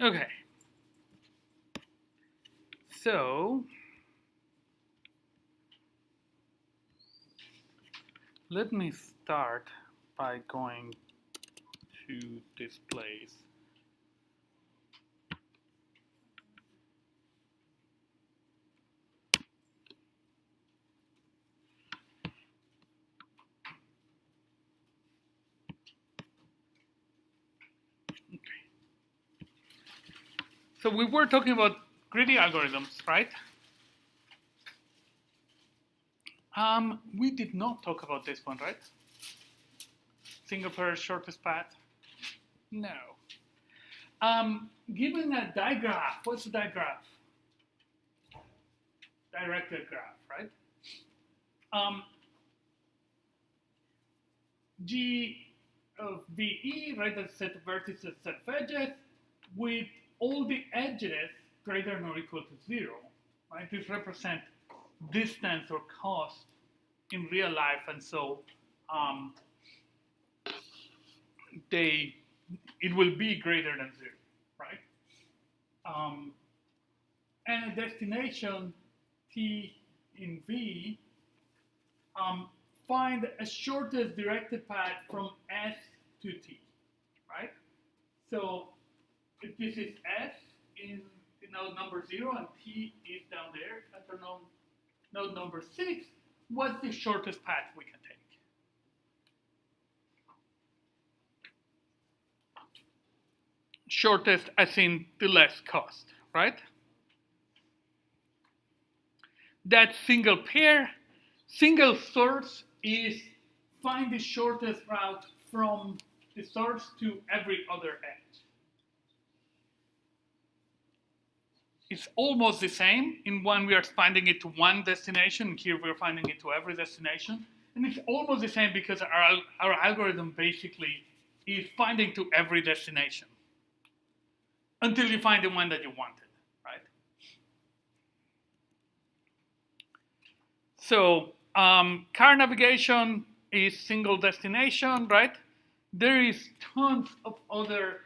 Okay. So let me start by going to this place. Okay. So we were talking about greedy algorithms, right? We did not talk about this one, right? Single pair shortest path? No. Given a digraph, what's a digraph? Directed graph, right? Um, G of VE, right, that's set of vertices, set of edges, with all the edges greater than or equal to 0, right? These represent distance or cost in real life, and so um, it will be greater than 0, right? And a destination T in V, find a shortest directed path from S to T, right? So if this is S in node number 0 and T is down there at the node number 6, what's the shortest path we can take? Shortest as in the less cost, right? That single pair, single source is find the shortest route from the source to every other edge. It's almost the same. In one, we are finding it to one destination. Here, we're finding it to every destination. And it's almost the same because our algorithm basically is finding to every destination until you find the one that you wanted, right? So car navigation is single destination, right? There is tons of other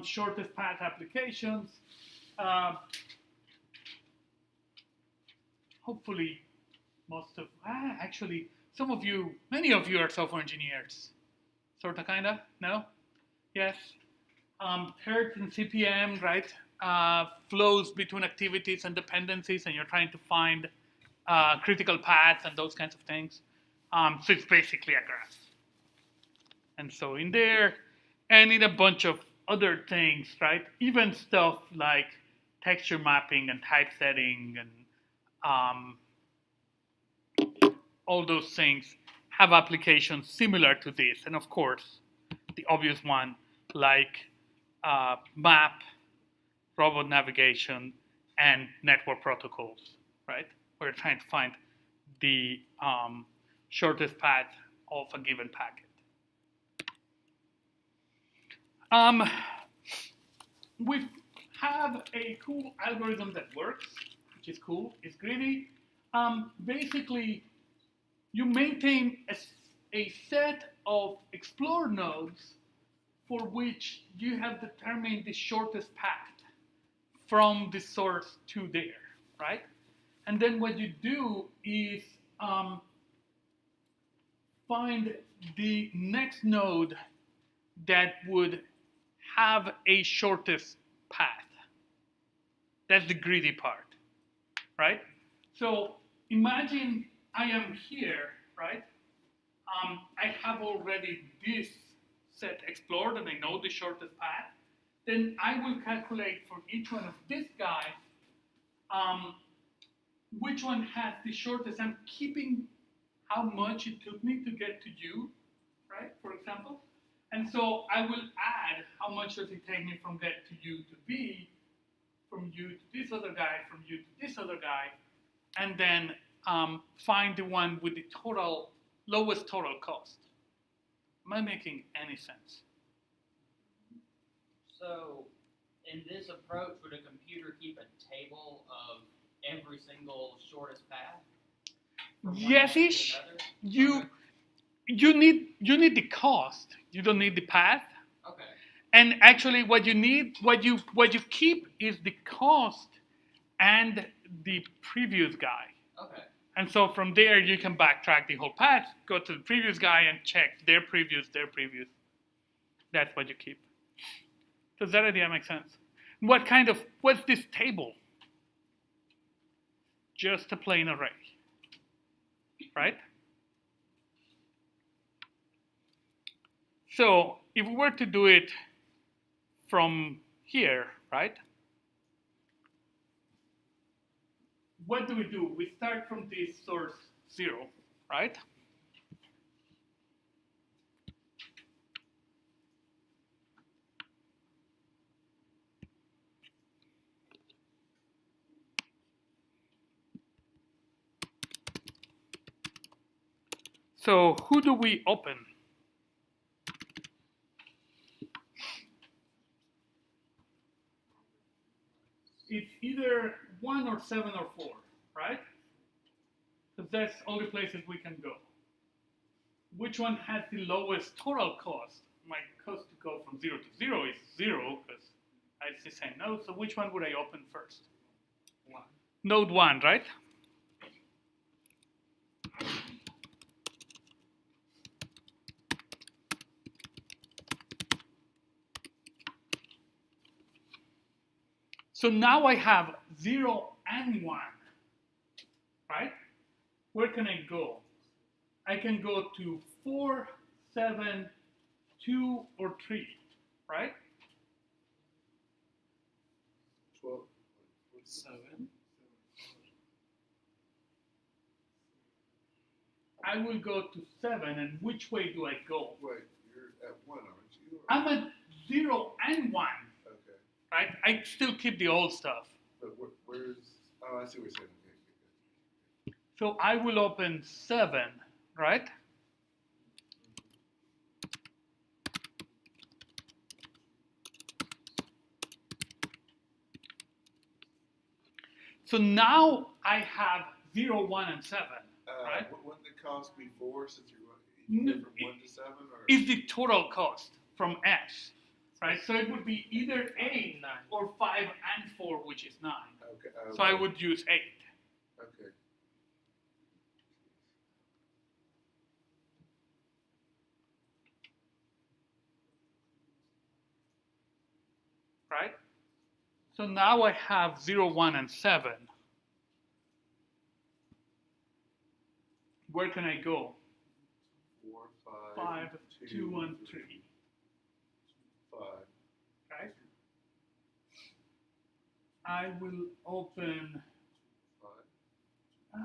shortest path applications. Hopefully, actually, many of you are software engineers. Sorta, kinda, no? Yes. Hertz and CPM, right? Flows between activities and dependencies, and you're trying to find critical paths and those kinds of things. So it's basically a graph. And so in there, and in a bunch of other things, right? Even stuff like texture mapping and typesetting and all those things have applications similar to this. And of course, the obvious one like map, robot navigation, and network protocols, right? We're trying to find the shortest path of a given packet. We have a cool algorithm that works, which is cool. It's greedy. Basically, you maintain a set of explore nodes for which you have determined the shortest path from the source to there, right? And then what you do is find the next node that would have a shortest path. That's the greedy part, right? So imagine I am here, right? I have already this set explored and I know the shortest path. Then I will calculate for each one of these guys which one has the shortest. I'm keeping how much it took me to get to you, right, for example. And so I will add how much does it take me from get to you to B, from you to this other guy, from you to this other guy, and then find the one with the lowest total cost. Am I making any sense? So, in this approach, would a computer keep a table of every single shortest path? Yes-ish. You need the cost. You don't need the path. Okay. And actually, what you keep is the cost and the previous guy. Okay. And so from there, you can backtrack the whole path, go to the previous guy, and check their previous. That's what you keep. Does that idea make sense? What's this table? Just a plain array, right? So if we were to do it from here, right? What do? We start from this source 0, right? So who do we open? It's either 1 or 7 or 4, right? Because that's all the places we can go. Which one has the lowest total cost? My cost to go from 0 to 0 is 0, because it's the same node. So which one would I open first? 1. Node 1, right? So now I have 0 and 1, right? Where can I go? I can go to 4, 7, 2, or 3, right? 12, 7. I will go to 7, and which way do I go? Wait, you're at 1, aren't you? I'm at 0 and 1, Okay. right? I still keep the old stuff. But where's... Oh, I see what you're saying. Okay. So I will open 7, right? So now I have 0, 1, and 7, right? Wouldn't the cost be 4 since you're going from 1 to 7? Or? Is the total cost from S, right? So it would be either 8 9. or 5 and 4, which is 9. Okay. So I would use 8. Okay. Right? So now I have 0, 1, and 7. Where can I go? 4, 5, 5, 2, and 3. 5. Right? I will open 5.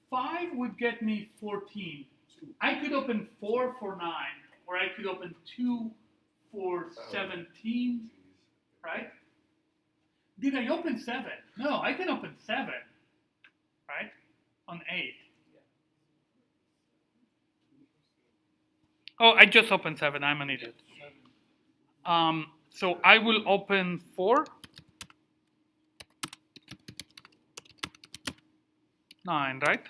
5 would get me 14. I could open 4 for 9, or I could open 2 for 17, right? Did I open 7? No, I can open 7, right? On 8. Oh, I just opened 7. I'm an idiot. So I will open 4, 9, right?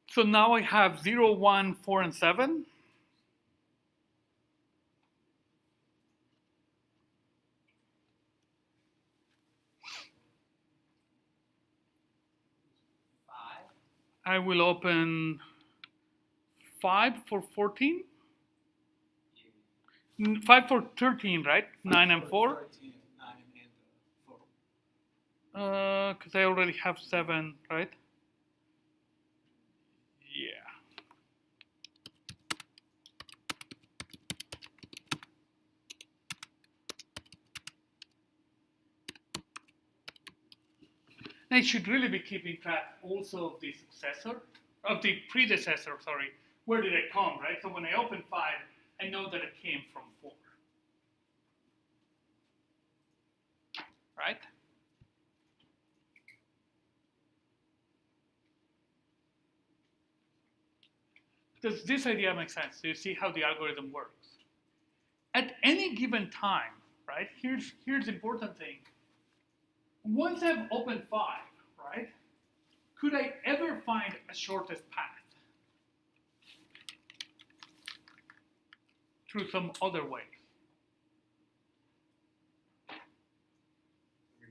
So now I have 0, 1, 4, and 7. I will open 5 for 14. 5 for 13, right? 9 and 4. 13, 9 and 4. Because I already have 7, right? Yeah. I should really be keeping track also of the predecessor, sorry. Where did it come, right? So when I open 5, I know that it came from 4. Right? Does this idea make sense? Do you see how the algorithm works? At any given time, right? Here's the important thing. Once I've opened 5, right? Could I ever find a shortest path through some other way?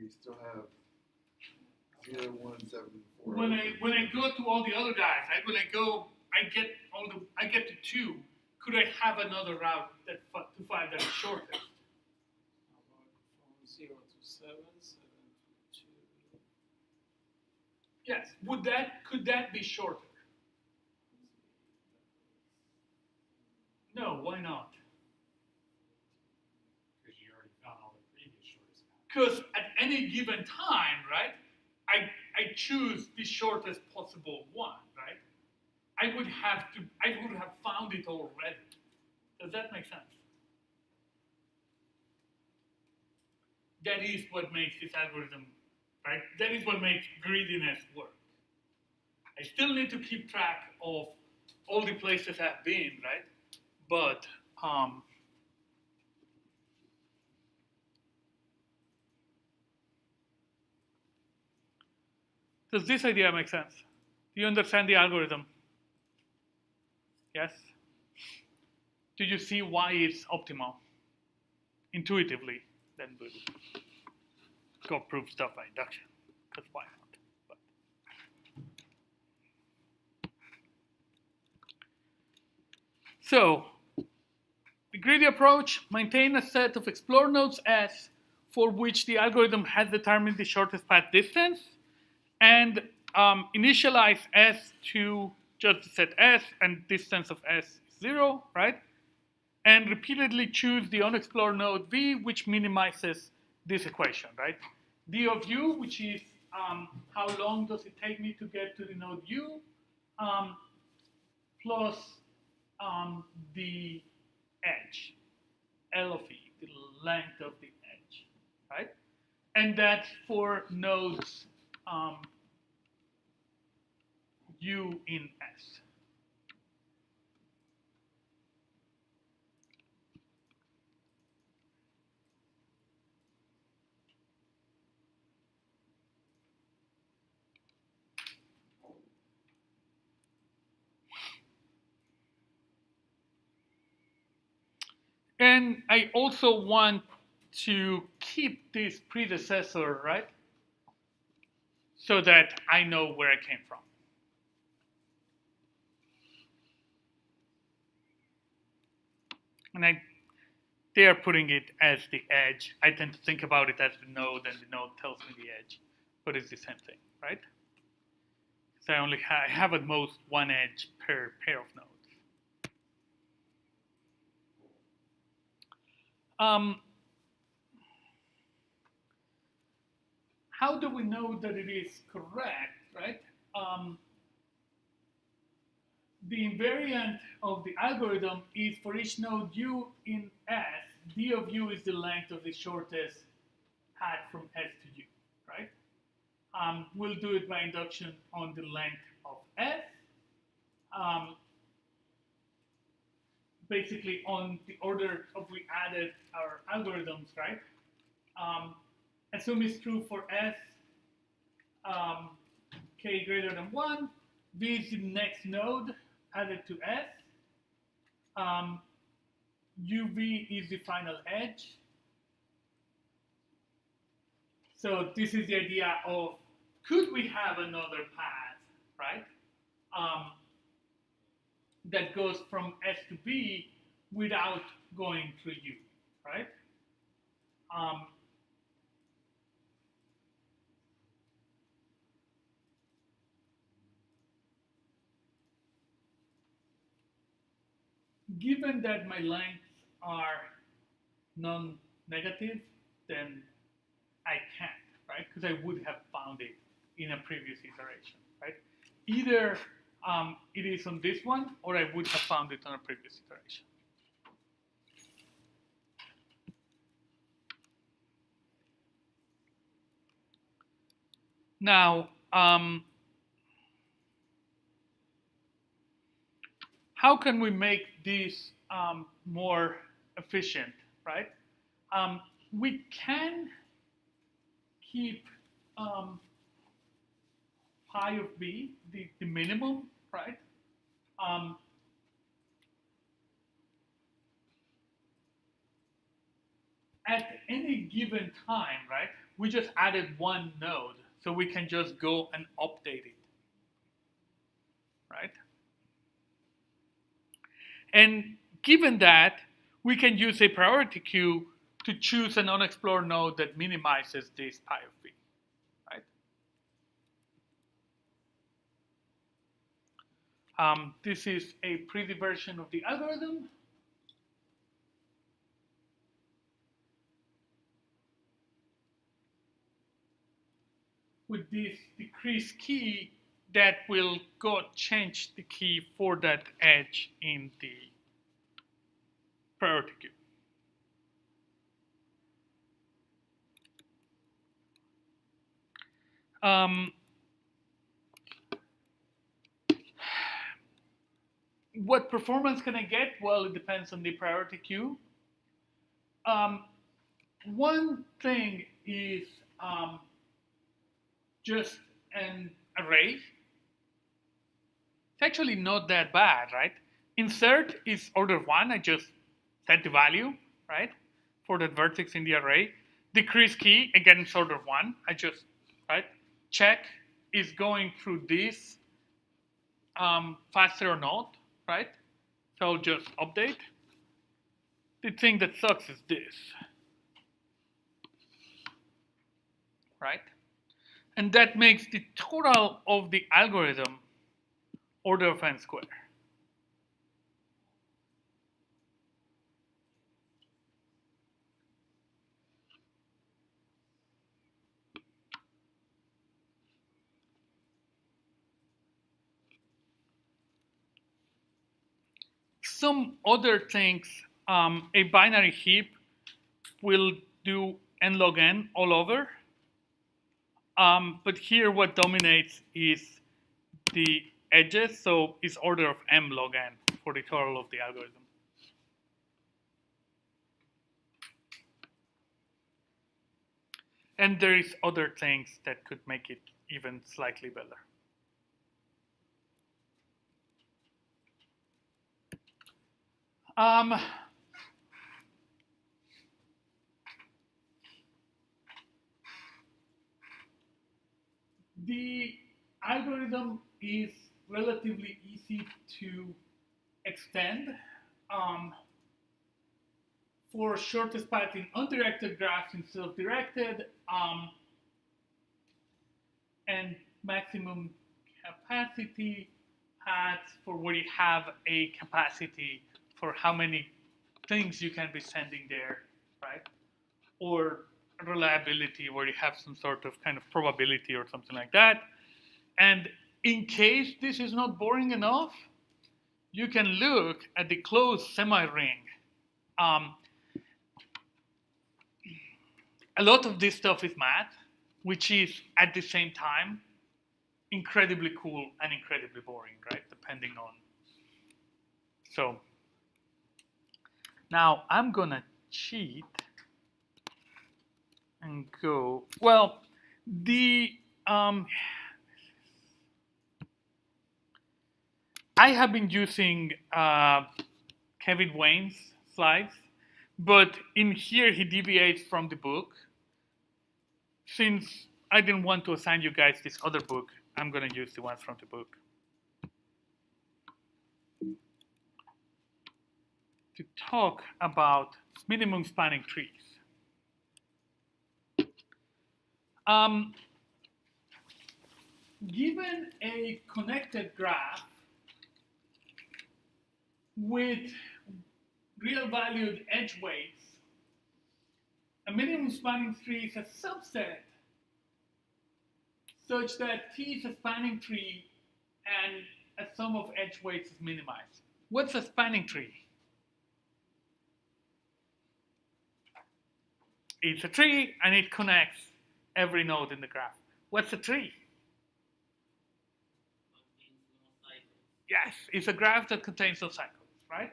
We still have 0, 1, 7, 4. When I go to all the other guys, right? When I get to 2. Could I have another route to 5 that is shortest? From 0 to 7, 7 to 2. Yes. Could that be shorter? No. Why not? Because you already found all the previous shortest paths. Because at any given time, right, I choose the shortest possible one, right? I would have found it already. Does that make sense? That is what makes this algorithm, right? That is what makes greediness work. I still need to keep track of all the places I've been, right? But does this idea make sense? Do you understand the algorithm? Yes? Do you see why it's optimal? Intuitively, then we'll go prove stuff by induction. That's why not. But. So, the greedy approach, maintain a set of explore nodes S for which the algorithm has determined the shortest path distance, and initialize S to just the set S, and distance of S is 0, right? And repeatedly choose the unexplored node V, which minimizes this equation, right? D of U, which is how long does it take me to get to the node U, plus the edge, L of E, the length of the edge, right? And that's for nodes U in S. And I also want to keep this predecessor, right? So that I know where I came from. And they are putting it as the edge. I tend to think about it as the node, and the node tells me the edge. But it's the same thing, right? So I have at most one edge per pair of nodes. How do we know that it is correct, right? The invariant of the algorithm is for each node U in S, D of U is the length of the shortest path from S to U, right? We'll do it by induction on the length of S. Basically on the order of we added our algorithms, right? Assume it's true for S, k greater than 1, V is the next node added to S, UV is the final edge. So this is the idea of, could we have another path, right? That goes from S to B without going through U, right? Given that my lengths are non-negative, then I can't, right? Because I would have found it in a previous iteration, right? Either it is on this one, or I would have found it on a previous iteration. Now, how can we make this more efficient, right? we can keep pi of b, the minimum, right? At any given time, right? We just added one node, so we can just go and update it, right? And given that, we can use a priority queue to choose an unexplored node that minimizes this pi of b, right? This is a pretty version of the algorithm. With this decrease key that will go change the key for that edge in the priority queue. What performance can I get? Well, it depends on the priority queue. One thing is just an array. It's actually not that bad, right? Insert is order 1. I just set the value, right, for that vertex in the array. Decrease key, again, it's order 1. I just, right, check is going through this faster or not, right? So I'll just update. The thing that sucks is this, right? And that makes the total of the algorithm order of n squared. Some other things, a binary heap will do n log n all over. But here what dominates is the edges, so it's order of m log n for the total of the algorithm. And there is other things that could make it even slightly better. The algorithm is relatively easy to extend. For shortest path in undirected graphs instead of directed, and maximum capacity paths for where you have a capacity for how many things you can be sending there, right? Or reliability where you have some sort of kind of probability or something like that. And in case this is not boring enough, you can look at the closed semi-ring. A lot of this stuff is math, which is at the same time incredibly cool and incredibly boring, right? Depending on. So now I'm gonna cheat and go. Well, the I have been using Kevin Wayne's slides, but in here he deviates from the book. Since I didn't want to assign you guys this other book, I'm going to use the ones from the book to talk about minimum spanning trees. Given a connected graph with real valued edge weights, a minimum spanning tree is a subset such that T is a spanning tree and a sum of edge weights is minimized. What's a spanning tree? It's a tree and it connects every node in the graph. What's a tree? Yes, it's a graph that contains those cycles, right?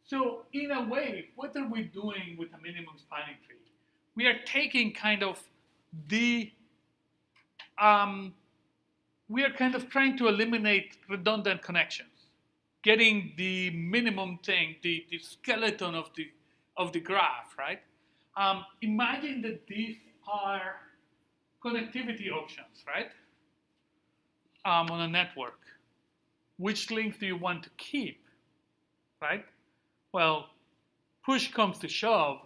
So in a way, what are we doing with a minimum spanning tree? we are taking kind of we are kind of trying to eliminate redundant connections, getting the minimum thing, the skeleton of the graph, right? Imagine that these are connectivity options, right? On a network. Which links do you want to keep, right? Well, push comes to shove,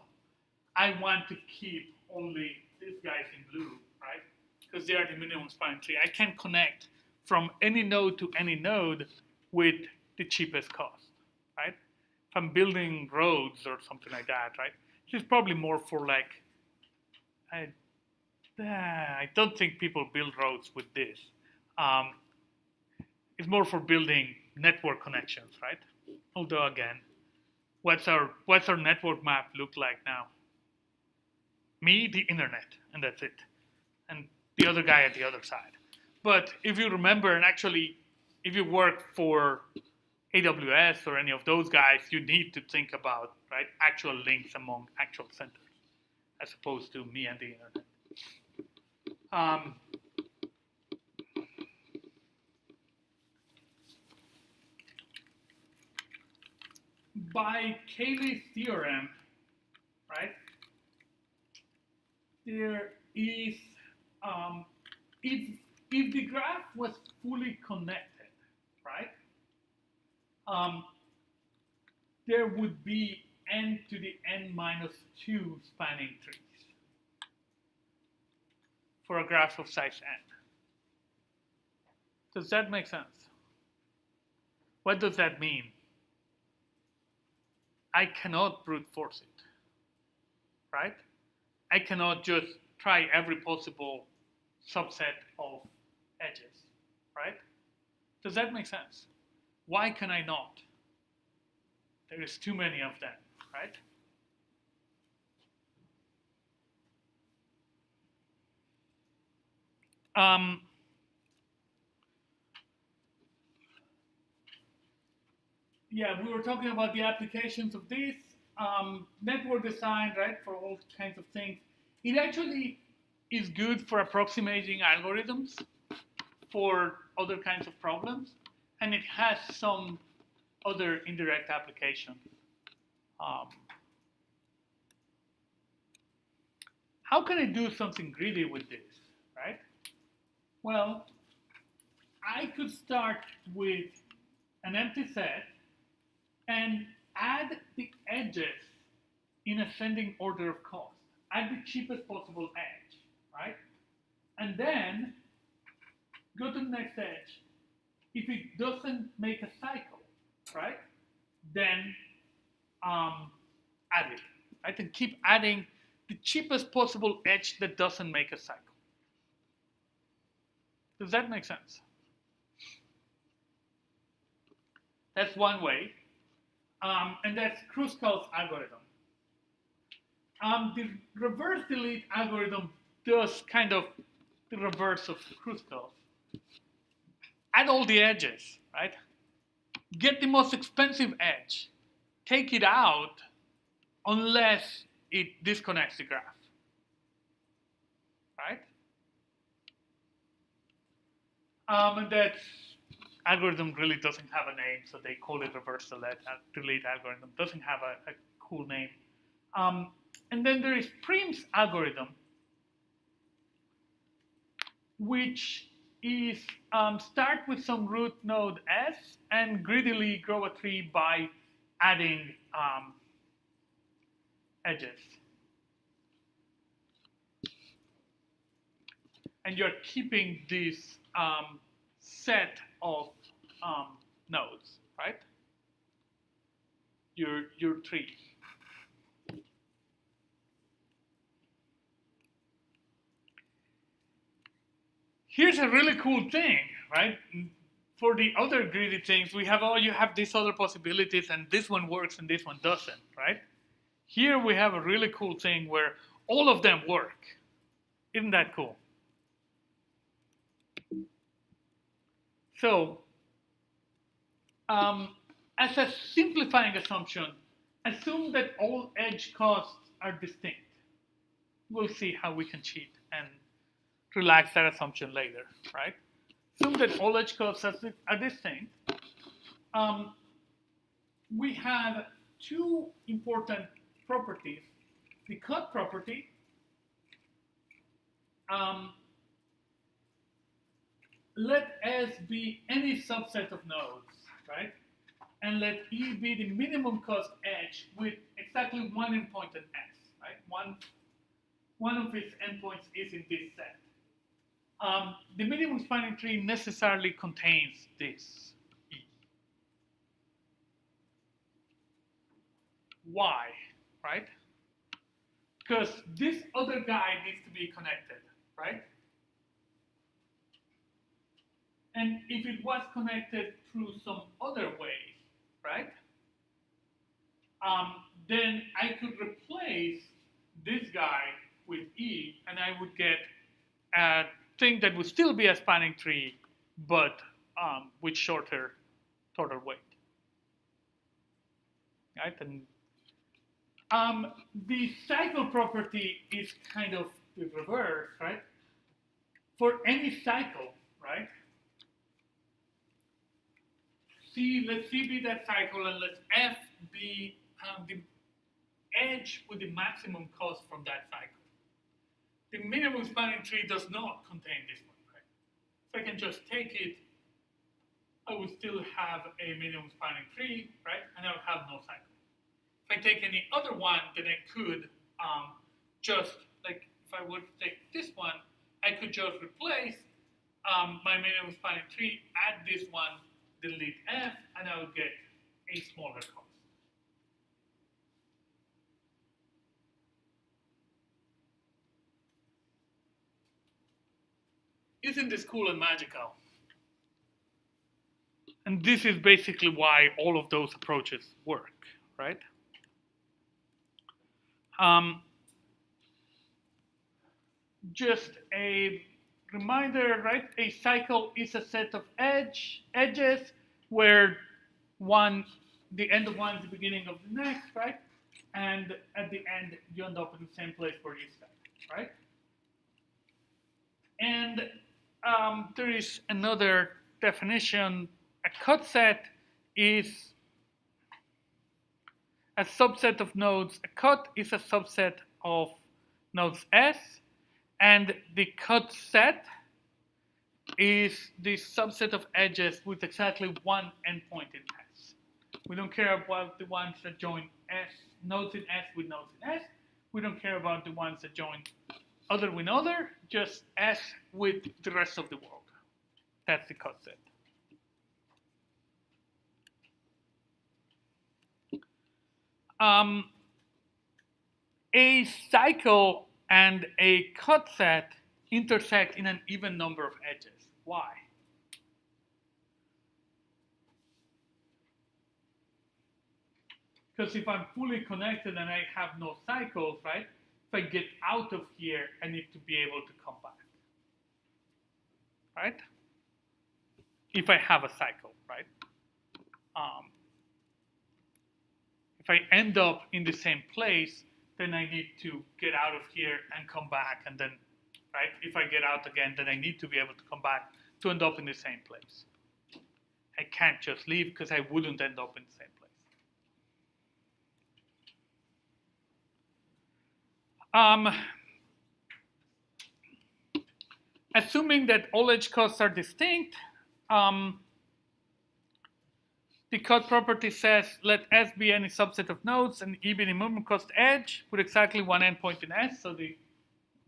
I want to keep only these guys in blue, right? Because they are the minimum spanning tree. I can connect from any node to any node with the cheapest cost, right? If I'm building roads or something like that, right? This is probably more for like, I don't think people build roads with this. It's more for building network connections, right? Although again, what's our network map look like now? Me, the internet, and that's it. And the other guy at the other side. But if you remember, and actually, if you work for AWS or any of those guys, you need to think about, right, actual links among actual centers, as opposed to me and the internet. By Cayley's theorem, right, there is, if the graph was fully connected, right, there would be n to the n minus 2 spanning trees for a graph of size n. Does that make sense? What does that mean? I cannot brute force it, right? I cannot just try every possible subset of edges, right? Does that make sense? Why can I not? There is too many of them, right? Yeah, we were talking about the applications of this network design, right, for all kinds of things. It actually is good for approximating algorithms for other kinds of problems, and it has some other indirect applications. How can I do something greedy with this, right? Well, I could start with an empty set and add the edges in ascending order of cost. Add the cheapest possible edge, right? And then go to the next edge. If it doesn't make a cycle, right, then add it. Right? And keep adding the cheapest possible edge that doesn't make a cycle. Does that make sense? That's one way. And that's Kruskal's algorithm. The reverse delete algorithm does kind of the reverse of Kruskal's. Add all the edges, right? Get the most expensive edge. Take it out unless it disconnects the graph, right? And that algorithm really doesn't have a name, so they call it reverse delete algorithm. Doesn't have a cool name. And then there is Prim's algorithm, which is start with some root node S and greedily grow a tree by adding edges. And you're keeping this set of nodes, right? Your tree. Here's a really cool thing, right? For the other greedy things, we have you have these other possibilities, and this one works and this one doesn't, right? Here we have a really cool thing where all of them work. Isn't that cool? So, as a simplifying assumption, assume that all edge costs are distinct. we'll see how we can cheat and relax that assumption later, right? Assume that all edge codes are distinct. We have two important properties. The cut property, let S be any subset of nodes, right? And let E be the minimum cost edge with exactly one endpoint at S, right? One of its endpoints is in this set. The minimum spanning tree necessarily contains this E. Why, right? Because this other guy needs to be connected, right? And if it was connected through some other way, right? Then I could replace this guy with E, and I would get a thing that would still be a spanning tree, but with shorter total weight, right? And the cycle property is kind of the reverse, right? For any cycle, right? Let C be that cycle, and let F be the edge with the maximum cost from that cycle. The minimum spanning tree does not contain this one, right? If I can just take it, I would still have a minimum spanning tree, right? And I would have no cycle. If I take any other one, then I could just, like, if I would take this one, I could just replace my minimum spanning tree, add this one, delete F, and I would get a smaller cost. Isn't this cool and magical? And this is basically why all of those approaches work, right? Just a reminder, right? A cycle is a set of edges where the end of one is the beginning of the next, right? And at the end, you end up in the same place where you started, right? And there is another definition. A cut set is a subset of nodes. A cut is a subset of nodes S, and the cut set is the subset of edges with exactly one endpoint in S. We don't care about the ones that join S, nodes in S with nodes in S. We don't care about the ones that join other with other, just S with the rest of the world. That's the cut set. A cycle and a cut set intersect in an even number of edges. Why? Because if I'm fully connected and I have no cycles, right? If I get out of here, I need to be able to come back, right? If I have a cycle, right? If I end up in the same place, then I need to get out of here and come back, and then, right? If I get out again, then I need to be able to come back to end up in the same place. I can't just leave because I wouldn't end up in the same place. Assuming that all edge costs are distinct, the cut property says let S be any subset of nodes and E be the minimum cost edge with exactly one endpoint in S. So the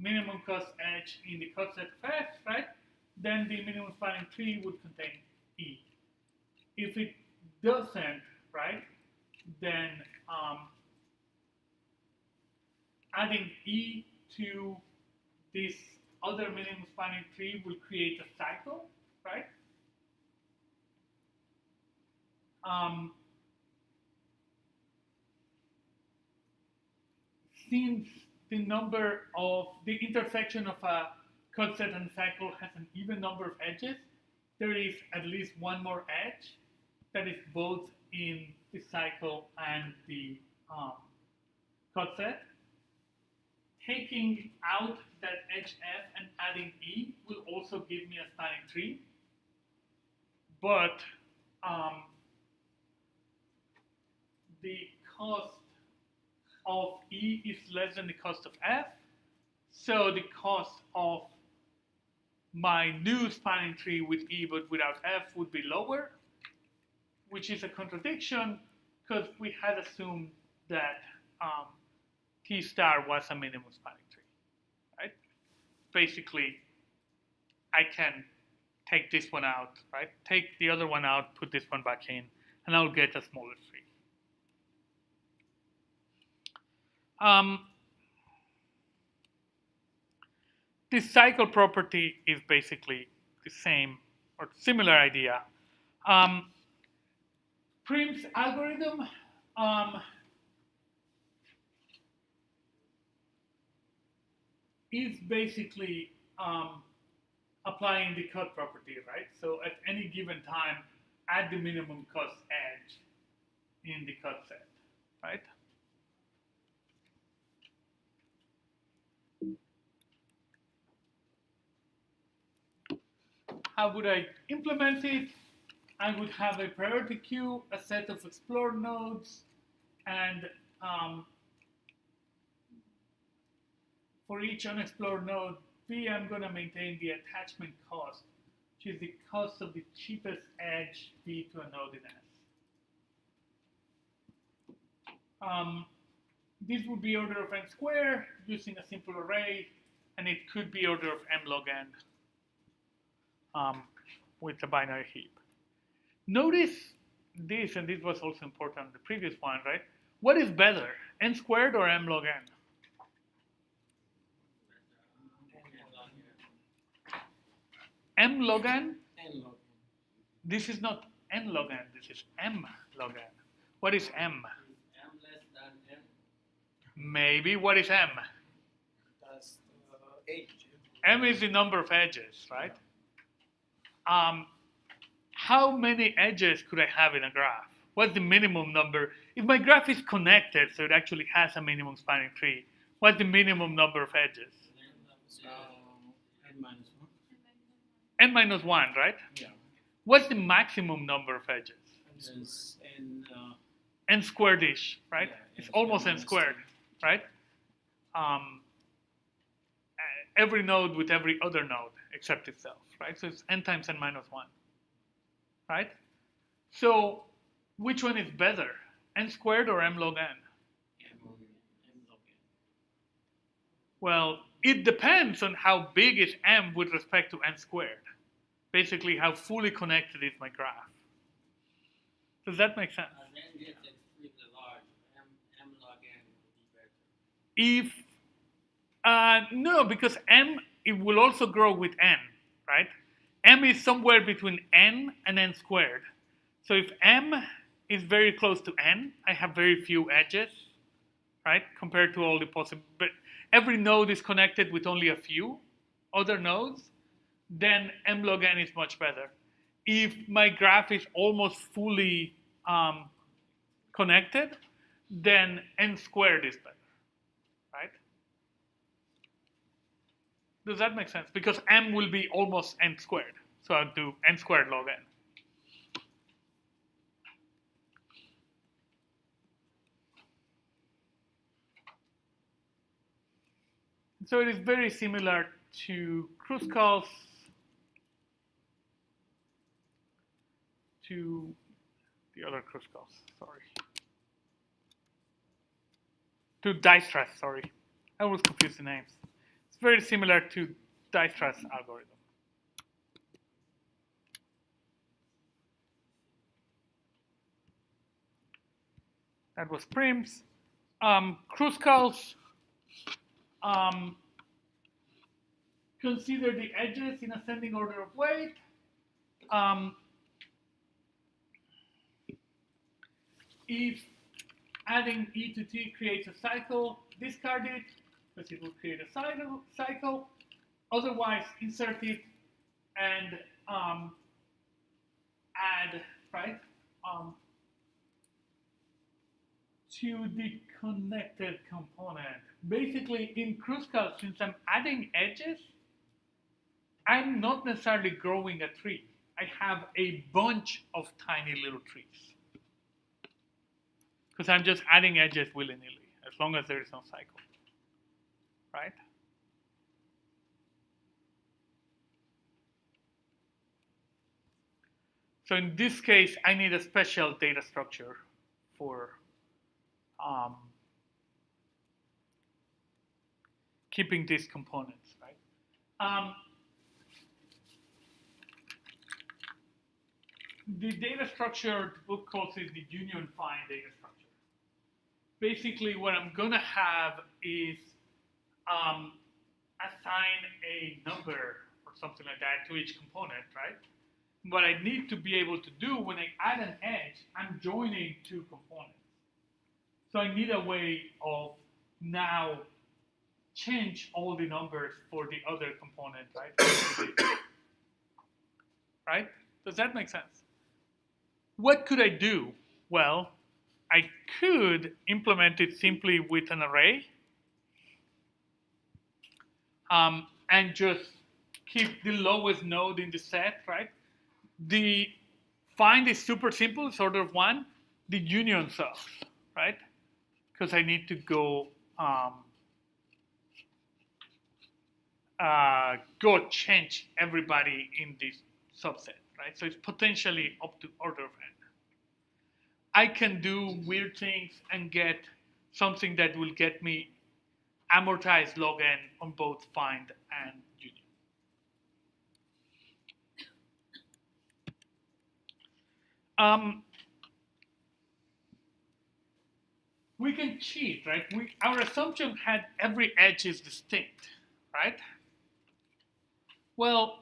minimum cost edge in the cut set of S, right? Then the minimum spanning tree would contain E. If it doesn't, right, then adding E to this other minimum spanning tree will create a cycle, right? Since the number of the intersection of a cut set and cycle has an even number of edges, there is at least one more edge that is both in the cycle and the cut set. taking out that edge F and adding E will also give me a spanning tree, but the cost of E is less than the cost of F, so the cost of my new spanning tree with E but without F would be lower, which is a contradiction because we had assumed that T star was a minimum spanning tree, right? Basically, I can take this one out, right? Take the other one out, put this one back in, and I'll get a smaller tree. This cycle property is basically the same or similar idea. Prim's algorithm is basically applying the cut property, right? So at any given time, add the minimum cost edge in the cut set, right? How would I implement it? I would have a priority queue, a set of explored nodes, and for each unexplored node, B, I'm going to maintain the attachment cost, which is the cost of the cheapest edge B to a node in S. This would be order of n squared using a simple array, and it could be order of m log n with a binary heap. Notice this, and this was also important on the previous one, right? What is better, n squared or m log n? M log n? N log n. This is not n log n, this is m log n. What is m? M less than N. Maybe. What is m? That's the age. M is the number of edges, right? How many edges could I have in a graph? What's the minimum number? If my graph is connected, so it actually has a minimum spanning tree, what's the minimum number of edges? N minus 1. N minus 1, right? Yeah. What's the maximum number of edges? Is N. N squared-ish, right? Yeah, It's N almost squared N squared, right? Every node with every other node except itself, right? So it's N times N minus 1, right? So which one is better, N squared or M log N? M log n. Well, it depends on how big is M with respect to N squared. Basically, how fully connected is my graph. Does that make sense? As N gets extremely large, M log N would be better. If no, because M, it will also grow with N, right? M is somewhere between N and N squared. So if M is very close to N, I have very few edges, right? Compared to all the possible, but every node is connected with only a few other nodes, then M log N is much better. If my graph is almost fully connected, then N squared is better, right? Does that make sense? Because M will be almost N squared. So I'll do N squared log N. So it is very similar to Kruskal's, to the other Kruskal's, sorry. To Dijkstra's, sorry. I always confuse the names. It's very similar to Dijkstra's algorithm. That was Prim's. Kruskal's consider the edges in ascending order of weight. If adding E to T creates a cycle, discard it, because it will create a cycle. Otherwise, insert it and add, right, to the connected component basically in Kruskal, since I'm adding edges, I'm not necessarily growing a tree. I have a bunch of tiny little trees. Because I'm just adding edges willy-nilly, as long as there is no cycle, right? So in this case, I need a special data structure for keeping these components, right? The data structure the book calls it the union find data structure. Basically, what I'm going to have is assign a number or something like that to each component, right? What I need to be able to do when I add an edge, I'm joining two components. So I need a way of now change all the numbers for the other component, right? Right? Does that make sense? What could I do? Well, I could implement it simply with an array and just keep the lowest node in the set, right? The find is super simple, it's order of one. The union sucks, right? Because I need to go change everybody in this subset, right? So it's potentially up to order of n. I can do weird things and get something that will get me amortized log n on both find and union. We can cheat, right? Our assumption had every edge is distinct, right? Well,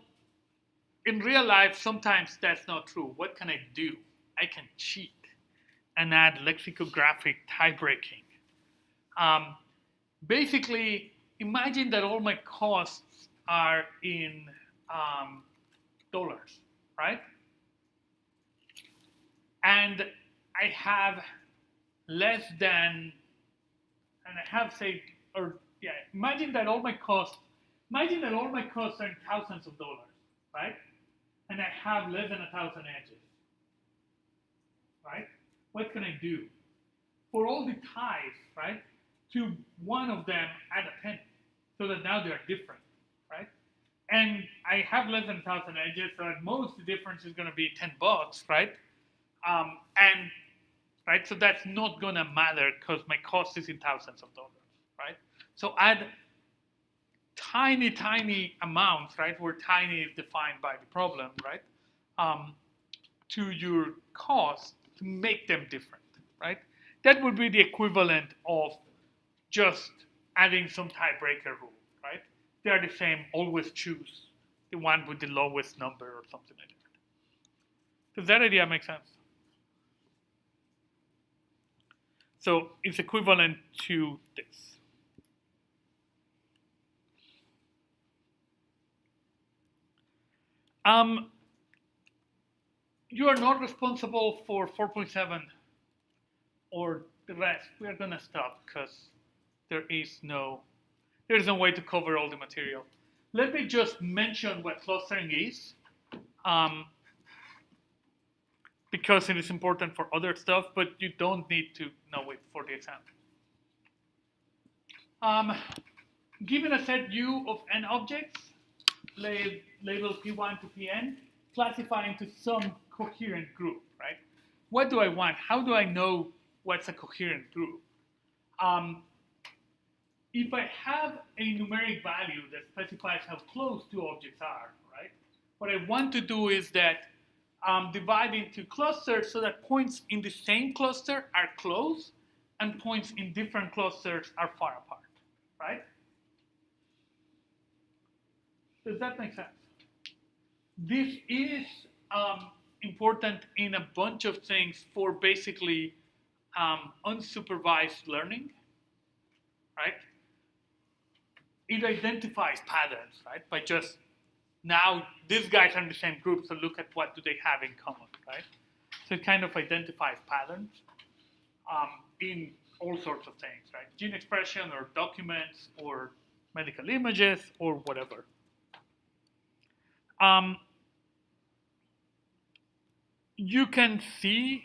in real life, sometimes that's not true. What can I do? I can cheat and add lexicographic tie-breaking. Basically, imagine that all my costs are in dollars, right? And I have less than, and I have say, or yeah, imagine that all my costs are in thousands of dollars, right? And I have less than 1,000 edges, right? What can I do? For all the ties, right, to one of them add a penny, so that now they're different, right? And I have less than 1,000 edges, so at most the difference is going to be $10, right? And right, so that's not going to matter because my cost is in thousands of dollars, right? So add tiny amounts, right, where tiny is defined by the problem, right, to your cost to make them different, right? That would be the equivalent of just adding some tiebreaker rule, right? They're the same, always choose the one with the lowest number or something like that. Does that idea make sense? So it's equivalent to this. You are not responsible for 4.7 or the rest. We are gonna stop because there's no way to cover all the material. Let me just mention what clustering is, because it is important for other stuff, but you don't need to know it for the exam. Given a set U of n objects, label P1 to Pn, classify into some coherent group, right? What do I want? How do I know what's a coherent group? If I have a numeric value that specifies how close two objects are, right? What I want to do is that divide into clusters so that points in the same cluster are close and points in different clusters are far apart, right? Does that make sense? This is important in a bunch of things for basically unsupervised learning, right? It identifies patterns, right? By just now these guys are in the same group, so look at what do they have in common, right? So it kind of identifies patterns in all sorts of things, right? Gene expression or documents or medical images or whatever. You can see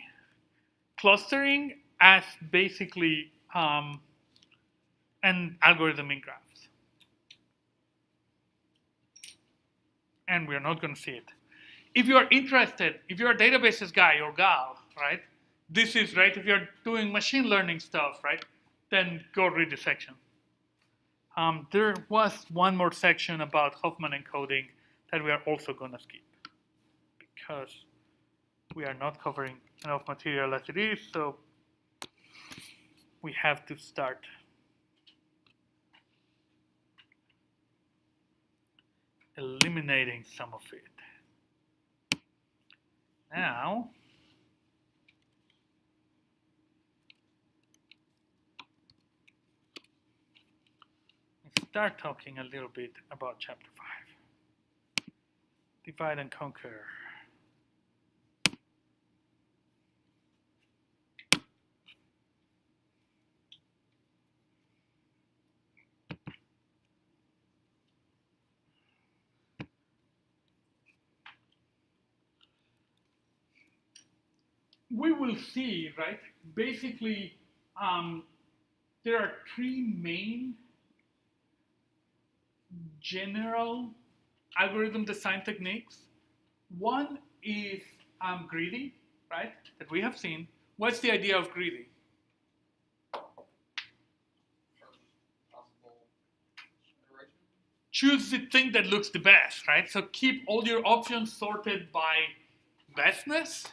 clustering as basically an algorithm in graphs. And we're not going to see it. If you are interested, if you're a databases guy or gal, right, this is, right, if you're doing machine learning stuff, right, then go read the section. There was one more section about Huffman encoding that we are also going to skip because we are not covering enough material as it is, so we have to start eliminating some of it. Now, let's start talking a little bit about chapter 5. Divide and conquer. We will see, right, basically there are three main general algorithm design techniques. One is greedy, right, that we have seen. What's the idea of greedy? Choose the thing that looks the best, right? So keep all your options sorted by bestness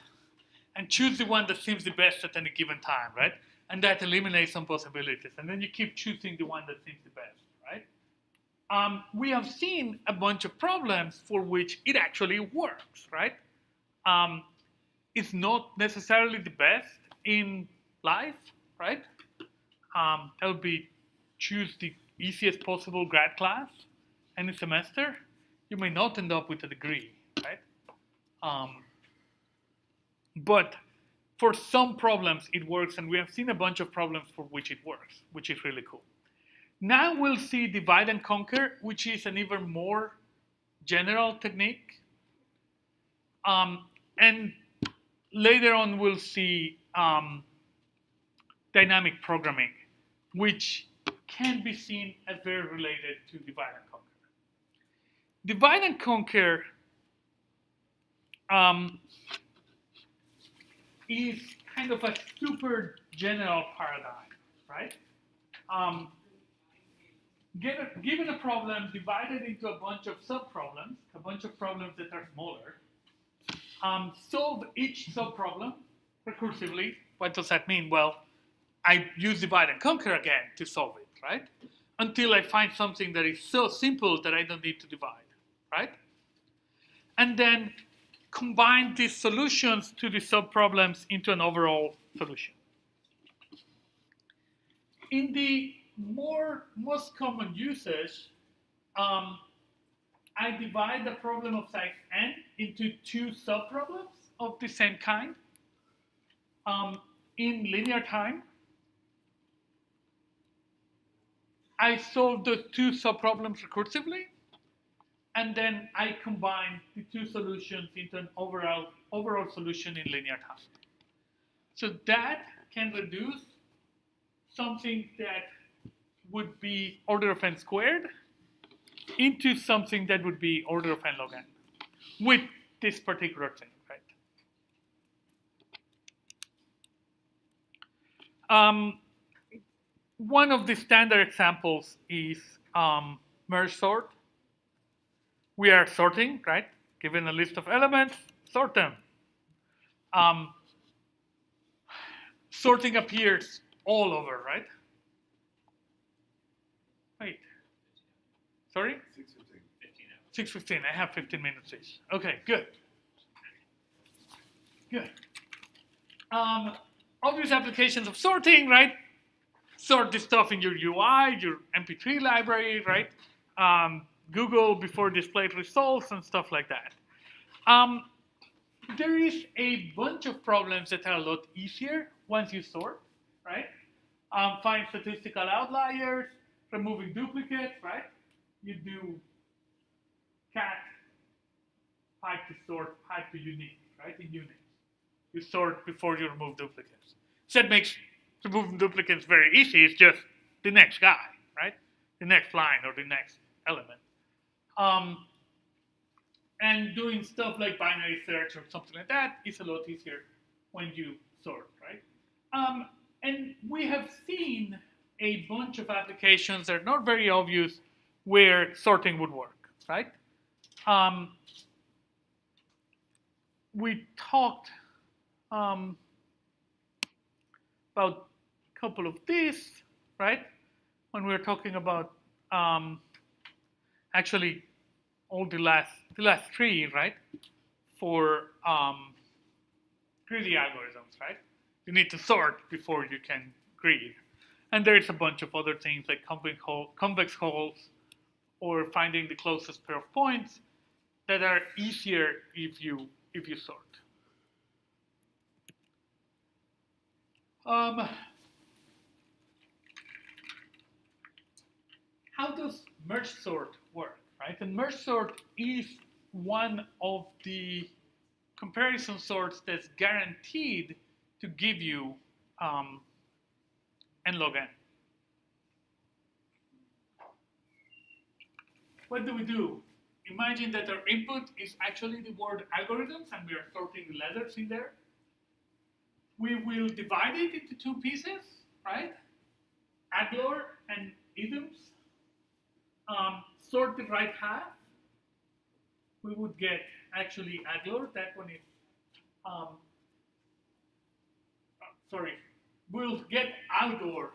and choose the one that seems the best at any given time, right? And that eliminates some possibilities. And then you keep choosing the one that seems the best, right? We have seen a bunch of problems for which it actually works, right? It's not necessarily the best in life, right? That would be choose the easiest possible grad class any semester. You may not end up with a degree, right? But for some problems it works, and we have seen a bunch of problems for which it works, which is really cool. Now we'll see divide and conquer, which is an even more general technique. And later on we'll see dynamic programming, which can be seen as very related to divide and conquer. Divide and conquer is kind of a super general paradigm, right? Given a problem, divide it into a bunch of sub-problems, a bunch of problems that are smaller. Solve each sub-problem recursively. What does that mean? Well, I use divide and conquer again to solve it, right? Until I find something that is so simple that I don't need to divide, right? And then combine these solutions to the sub-problems into an overall solution. In the most common usage, I divide the problem of size n into two sub-problems of the same kind in linear time. I solve the two sub-problems recursively, and then I combine the two solutions into an overall solution in linear time. So that can reduce something that would be order of n squared into something that would be order of n log n with this particular thing, right? One of the standard examples is merge sort. We are sorting, right? Given a list of elements, sort them. Sorting appears all over, right? Wait. Sorry? 6:15. I have 15 minutes each. Okay, good. Good. Obvious applications of sorting, right? Sort this stuff in your UI, your MP3 library, right? Google before displayed results and stuff like that. There is a bunch of problems that are a lot easier once you sort, right? Find statistical outliers, removing duplicates, right? You do cat pipe to sort, pipe to unique, right? In Unix. You sort before you remove duplicates. So that makes removing duplicates very easy. It's just the next guy, right? The next line or the next element. And doing stuff like binary search or something like that is a lot easier when you sort, right? And we have seen a bunch of applications that are not very obvious where sorting would work, right? We talked about a couple of these, right? When we were talking about actually all the last three, right? For greedy algorithms, right? You need to sort before you can greed. And there's a bunch of other things like convex holes or finding the closest pair of points that are easier if you sort. How does merge sort work, right? And merge sort is one of the comparison sorts that's guaranteed to give you n log n. What do? Imagine that our input is actually the word algorithms and we are sorting the letters in there. We will divide it into two pieces, right? Aglor and idioms. Sort the right half. We would get actually Aglor. That one is, we'll get Algor,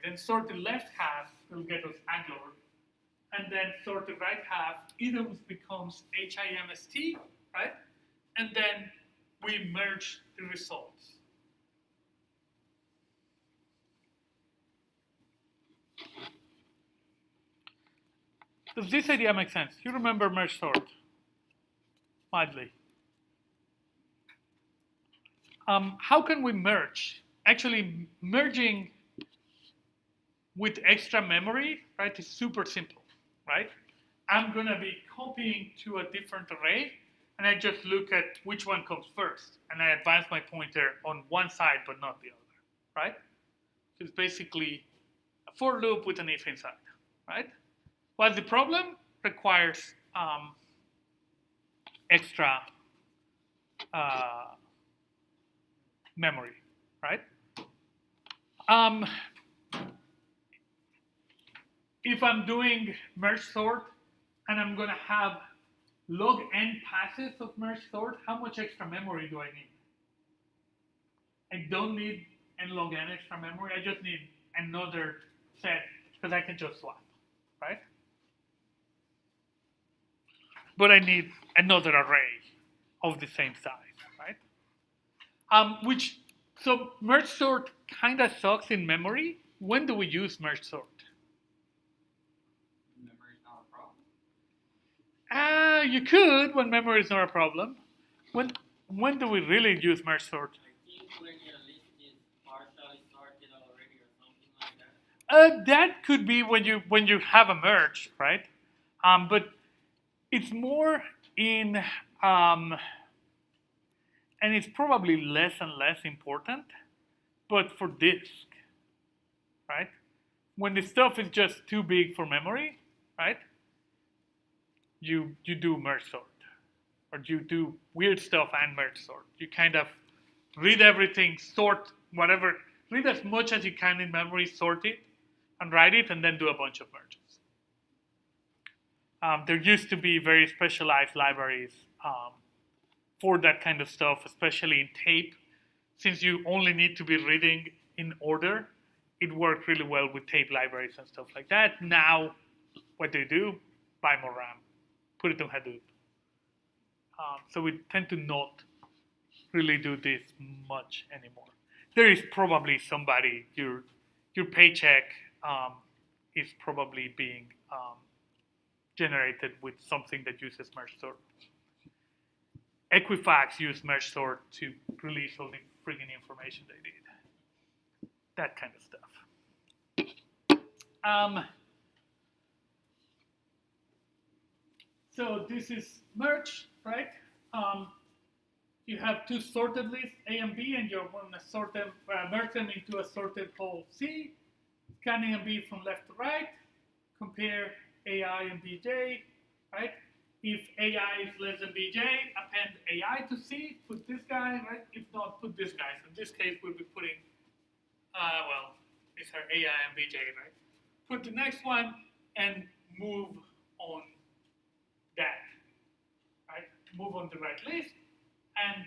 then sort the left half, will get us Aglor. And then sort the right half, idioms becomes HIMST, right? And then we merge the results. Does this idea make sense? You remember merge sort? Mildly. How can we merge? Actually, merging with extra memory, right, is super simple, right? I'm going to be copying to a different array, and I just look at which one comes first, and I advance my pointer on one side but not the other, right? So it's basically a for loop with an if inside, right? What's the problem? Requires extra memory, right? If I'm doing merge sort and I'm going to have log n passes of merge sort, how much extra memory do I need? I don't need n log n extra memory. I just need another set because I can just swap, right? But I need another array of the same size, right? So merge sort kind of sucks in memory. When do we use merge sort? Memory is not a problem. You could when memory is not a problem. When do we really use merge sort? I think when your list is partially sorted already or something like that. That could be when you have a merge, right? But it's more in, and it's probably less and less important, but for disk, right? When the stuff is just too big for memory, right? You do merge sort, or you do weird stuff and merge sort. You kind of read everything, sort whatever, read as much as you can in memory, sort it, and write it, and then do a bunch of merges. There used to be very specialized libraries for that kind of stuff, especially in tape. Since you only need to be reading in order, it worked really well with tape libraries and stuff like that. Now, what do? Buy more RAM, put it on Hadoop. So we tend to not really do this much anymore. There is probably somebody, your paycheck is probably being generated with something that uses merge sort. Equifax used merge sort to release all the friggin' information they did. That kind of stuff. So this is merge, right? You have two sorted lists, A and B, and you're going to sort them, merge them into a sorted whole C. Scanning and B from left to right. Compare AI and BJ, right? If AI is less than BJ, append AI to C, put this guy, right? If not, put this guy. So in this case, we'll be putting, well, these are AI and BJ, right? Put the next one and move on that, right? Move on the right list, and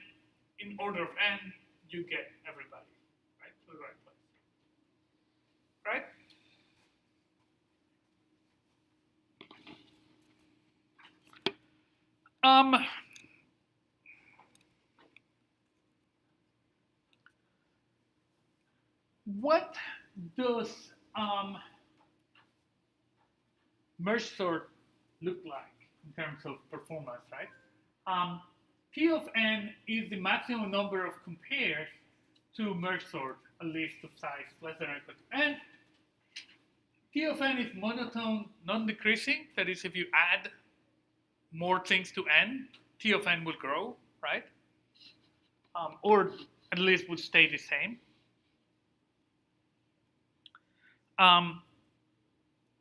in order of n, you get everybody, right, to the right place, right? What does merge sort look like in terms of performance, right? P of n is the maximum number of compares to merge sort a list of size less than or equal to n. T of n is monotone, non-decreasing. That is, if you add more things to n, T of n will grow, right? Or at least would stay the same.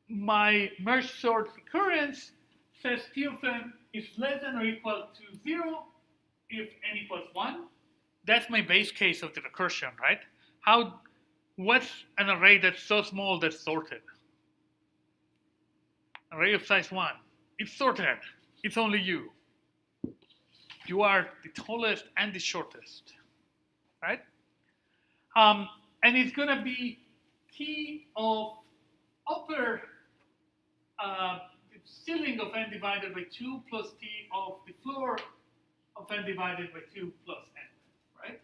My merge sort recurrence says T of n is less than or equal to 0 if n equals 1. That's my base case of the recursion, right? What's an array that's so small that's sorted? Array of size 1. It's sorted. It's only you. You are the tallest and the shortest, right? And it's going to be T of upper ceiling of n divided by 2 plus T of the floor of n divided by 2 plus n, right?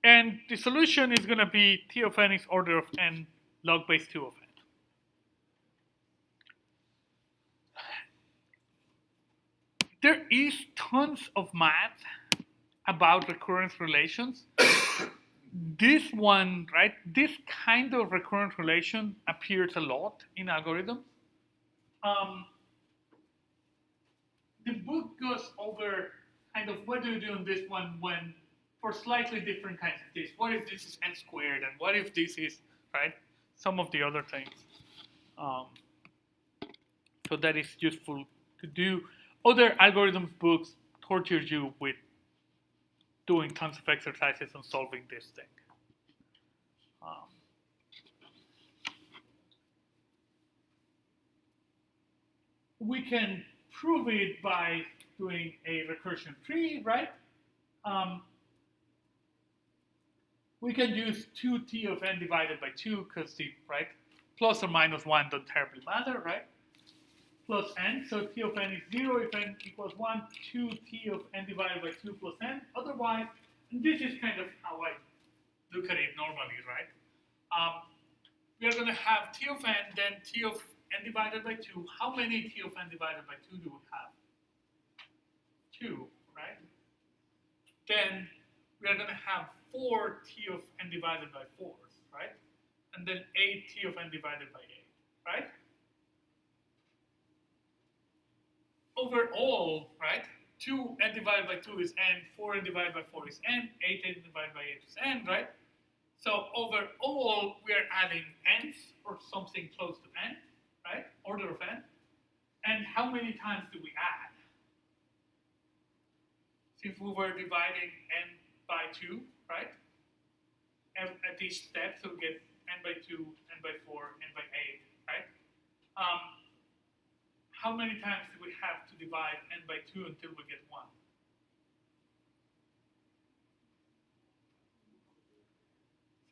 And the solution is going to be T of n is order of n log base 2 of n. There is tons of math about recurrence relations. This one, right, this kind of recurrent relation appears a lot in algorithms. The book goes over kind of what do you do on this one when for slightly different kinds of this. What if this is n squared, and what if this is, right, some of the other things. So that is useful to do. Other algorithms books torture you with doing tons of exercises on solving this thing. We can prove it by doing a recursion tree, right? We can use 2t of n divided by 2 because the, right, plus or minus 1 don't terribly matter, right? Plus n, so t of n is 0 if n equals 1, 2t of n divided by 2 plus n. Otherwise, and this is kind of how I look at it normally, right? We are going to have t of n, then t of n divided by 2. How many t of n divided by 2 do we have? 2, right? Then we are going to have 4 t of n divided by 4, right? And then 8 t of n divided by 8, right? Overall, right, 2 n divided by 2 is n, 4 n divided by 4 is n, 8 n divided by 8 is n, right? So overall, we are adding n's or something close to n, right? Order of n. And how many times do we add? Since we were dividing n by 2, right? At each step, so we get n by 2, n by 4, n by 8, right? How many times do we have to divide n by 2 until we get 1?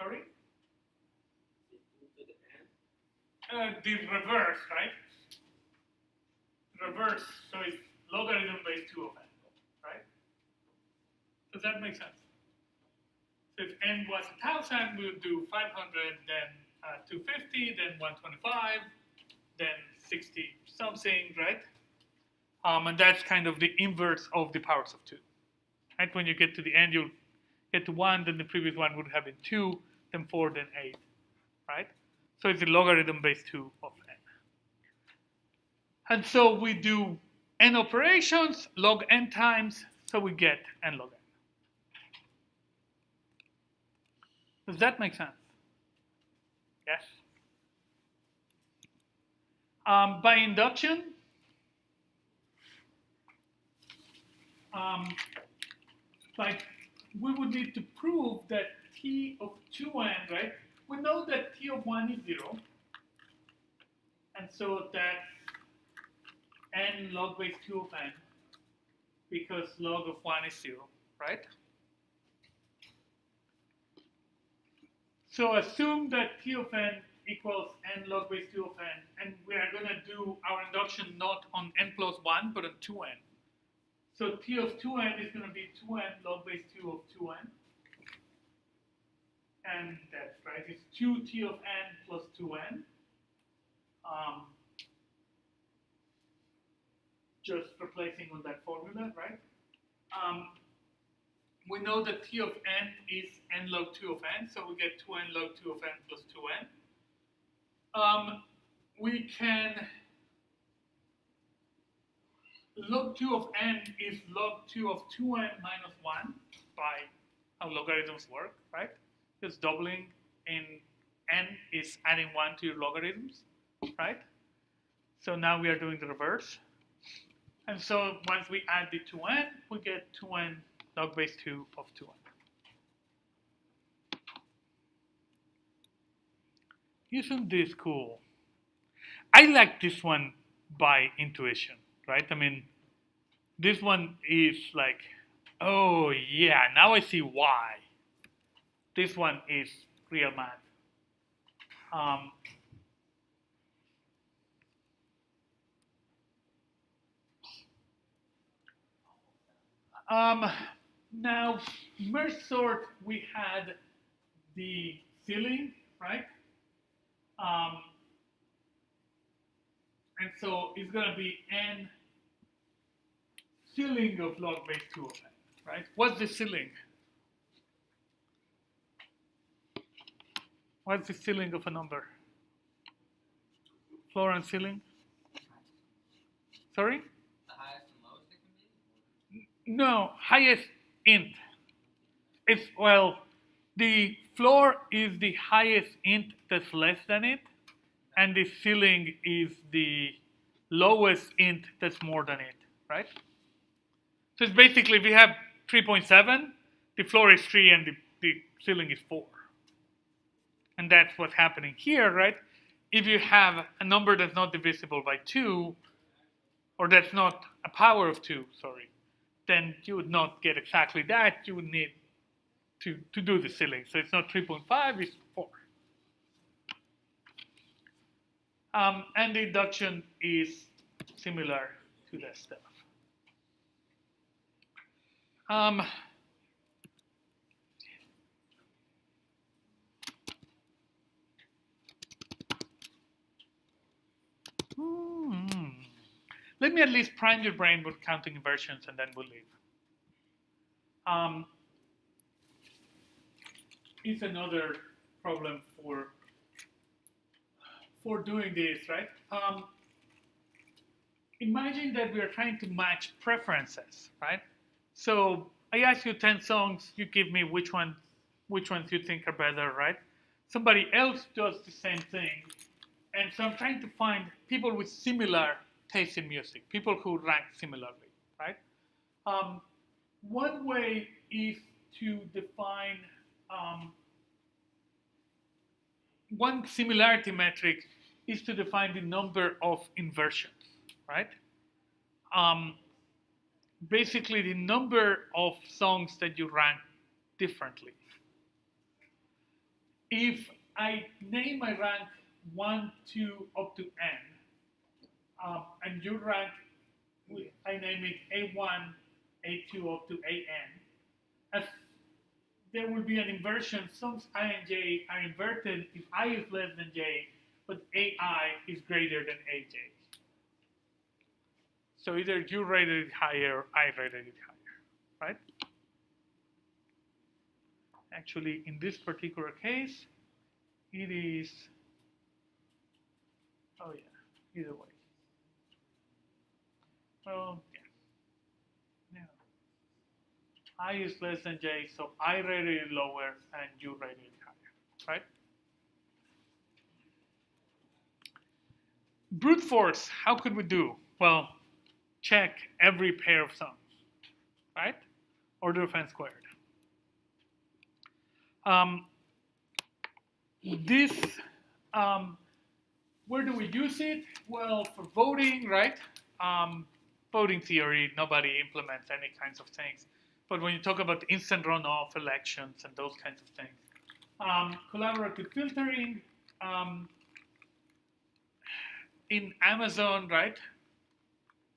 Sorry? The reverse, right? Reverse, so it's logarithm base 2 of n, right? Does that make sense? So if n was 1,000, we would do 500, then 250, then 125, then 60 something, right? And that's kind of the inverse of the powers of 2. Right? When you get to the end, get to 1, then the previous one would have been 2, then 4, then 8, right? So it's a logarithm base 2 of n. And so we do n operations, log n times, so we get n log n. Does that make sense? Yes? By induction, we would need to prove that t of 2n, right? We know that t of 1 is 0. And so that's n log base 2 of n, because log of 1 is 0, right? So assume that t of n equals n log base 2 of n, and we are going to do our induction not on n plus 1, but on 2n. So t of 2n is going to be 2n log base 2 of 2n. And that's right, it's 2t of n plus 2n. Just replacing on that formula, right? We know that t of n is n log 2 of n, so we get 2n log 2 of n plus 2n. We can, log 2 of n is log 2 of 2n minus 1 by how logarithms work, right? Just doubling in n is adding 1 to your logarithms, right? So now we are doing the reverse. And so once we add the 2n, we get 2n log base 2 of 2n. Isn't this cool? I like this one by intuition, right? I mean, this one is like, oh yeah, now I see why. This one is real math. Now, merge sort, we had the ceiling, right? And so it's going to be n ceiling of log base 2 of n, right? What's the ceiling? What's the ceiling of a number? Floor and ceiling? Sorry? The highest and lowest it can be? No, highest int. It's, well, the floor is the highest int that's less than it, and the ceiling is the lowest int that's more than it, right? So it's basically, if we have 3.7, the floor is 3 and the ceiling is 4. And that's what's happening here, right? If you have a number that's not divisible by 2, or that's not a power of 2, sorry, then you would not get exactly that. You would need to do the ceiling. So it's not 3.5, it's 4. And the induction is similar to that stuff. Let me at least prime your brain with counting inversions, and then we'll leave. It's another problem for doing this, right? Imagine that we are trying to match preferences, right? So I ask you 10 songs, you give me which ones you think are better, right? Somebody else does the same thing, and so I'm trying to find people with similar taste in music, people who rank similarly, right? One way is to define one similarity metric is to define the number of inversions, right? Basically, the number of songs that you rank differently. If I name my rank 1, 2, up to n, and you rank, I name it A1, A2, up to AN, as there will be an inversion. Songs I and J are inverted if I is less than J, but AI is greater than AJ. So either you rated it higher or I rated it higher, right? Actually, in this particular case, it is, oh yeah, either way. Well, yeah. I is less than j, so I rated it lower and you rated it higher, right? Brute force, how could we do? Well, check every pair of sums, right? Order of n squared. This, where do we use it? Well, for voting, right? Voting theory, nobody implements any kinds of things. But when you talk about instant runoff elections and those kinds of things, collaborative filtering, in Amazon, right?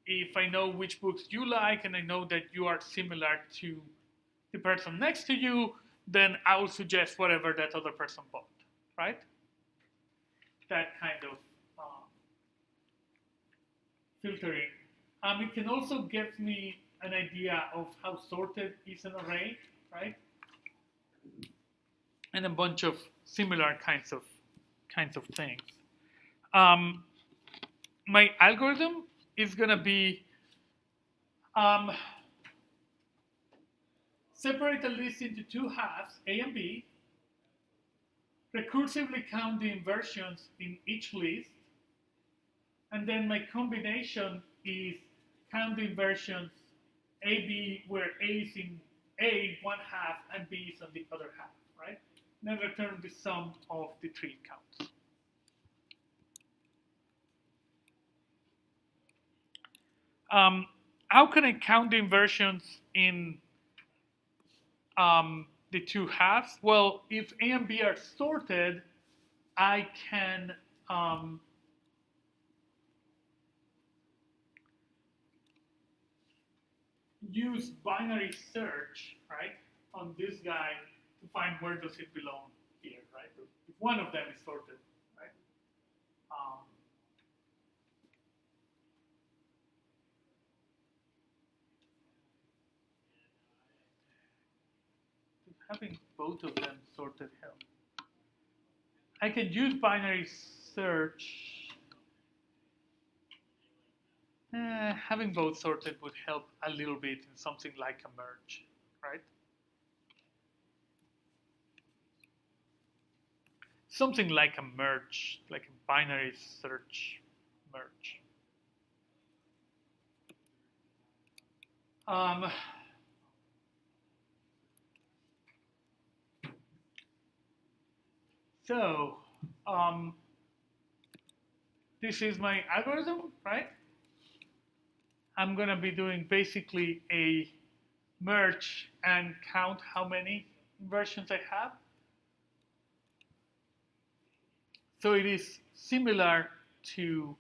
If I know which books you like and I know that you are similar to the person next to you, then I will suggest whatever that other person bought, right? That kind of filtering. It can also give me an idea of how sorted is an array, right? And a bunch of similar kinds of things. My algorithm is going to be separate the list into two halves, A and B, recursively count the inversions in each list, and then my combination is count the inversions AB, where A is in A, one half, and B is on the other half, right? And then return the sum of the three counts. How can I count the inversions in the two halves? Well, if A and B are sorted, I can use binary search, right, on this guy to find where does it belong here, right? If one of them is sorted, right? Having both of them sorted help. I can use binary search. Having both sorted would help a little bit in something like a merge, right? Something like a merge, like a binary search merge. So this is my algorithm, right? I'm going to be doing basically a merge and count how many inversions I have. So it is similar to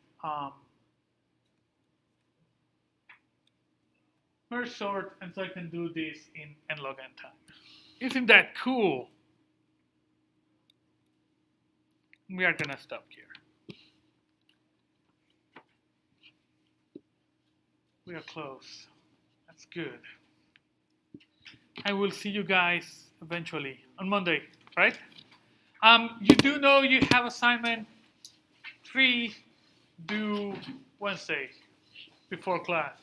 merge sort, and so I can do this in n log n time. Isn't that cool? We are going to stop here. We are close. That's good. I will see you guys eventually on Monday, right? You do know you have assignment 3 due Wednesday before class,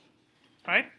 right?